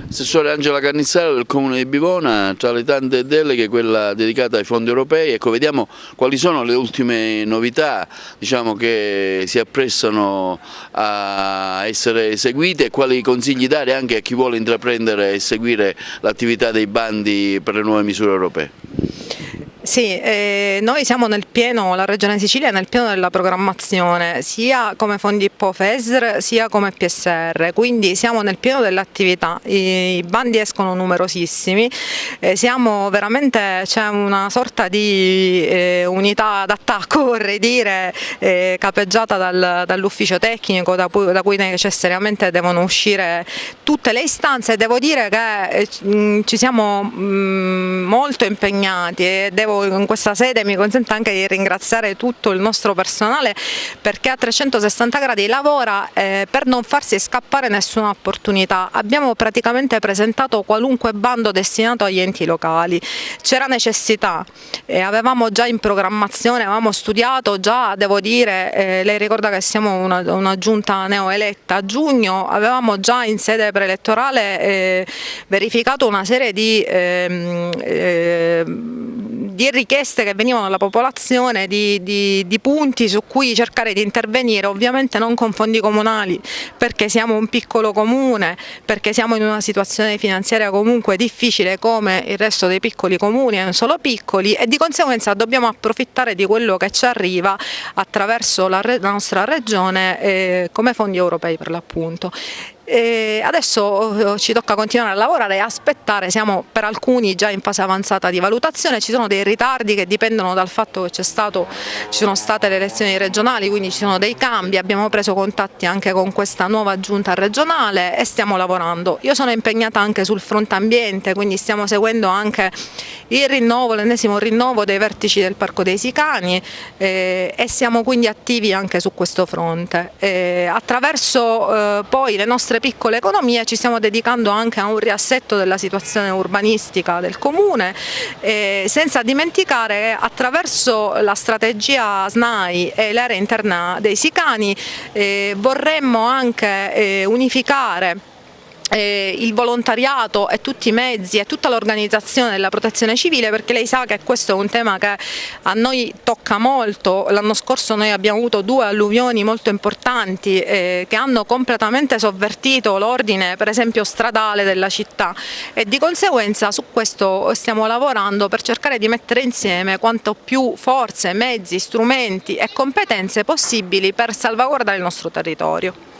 Assessore Angela Cannizzaro del Comune di Bivona, tra le tante deleghe quella dedicata ai fondi europei. Ecco, vediamo quali sono le ultime novità, diciamo, che si apprestano a essere eseguite e quali consigli dare anche a chi vuole intraprendere e seguire l'attività dei bandi per le nuove misure europee. Sì, noi siamo nel pieno, la Regione Sicilia è nel pieno della programmazione, sia come fondi PO-FESR sia come PSR, quindi siamo nel pieno dell'attività, i bandi escono numerosissimi, siamo veramente, c'è una sorta di unità d'attacco, vorrei dire, capeggiata dall'ufficio tecnico da cui necessariamente devono uscire tutte le istanze. Devo dire che ci siamo molto impegnati e in questa sede mi consenta anche di ringraziare tutto il nostro personale, perché a 360 gradi lavora per non farsi scappare nessuna opportunità. Abbiamo praticamente presentato qualunque bando destinato agli enti locali, c'era necessità, avevamo già in programmazione, avevamo studiato già, devo dire, lei ricorda che siamo una giunta neoeletta, a giugno avevamo già in sede preelettorale verificato una serie di richieste che venivano dalla popolazione, di punti su cui cercare di intervenire, ovviamente non con fondi comunali, perché siamo un piccolo comune, perché siamo in una situazione finanziaria comunque difficile come il resto dei piccoli comuni, non solo piccoli, e di conseguenza dobbiamo approfittare di quello che ci arriva attraverso la nostra regione come fondi europei per l'appunto. Adesso ci tocca continuare a lavorare e aspettare, siamo per alcuni già in fase avanzata di valutazione, ci sono dei ritardi che dipendono dal fatto che ci sono state le elezioni regionali, quindi ci sono dei cambi, abbiamo preso contatti anche con questa nuova giunta regionale e stiamo lavorando. Io sono impegnata anche sul fronte ambiente, quindi stiamo seguendo anche l'ennesimo rinnovo dei vertici del Parco dei Sicani e siamo quindi attivi anche su questo fronte. Attraverso poi le nostre piccole economie ci stiamo dedicando anche a un riassetto della situazione urbanistica del comune, senza dimenticare che attraverso la strategia SNAI e l'area interna dei Sicani vorremmo anche unificare il volontariato e tutti i mezzi e tutta l'organizzazione della protezione civile, perché lei sa che questo è un tema che a noi tocca molto. L'anno scorso noi abbiamo avuto 2 alluvioni molto importanti che hanno completamente sovvertito l'ordine, per esempio stradale, della città, e di conseguenza su questo stiamo lavorando per cercare di mettere insieme quanto più forze, mezzi, strumenti e competenze possibili per salvaguardare il nostro territorio.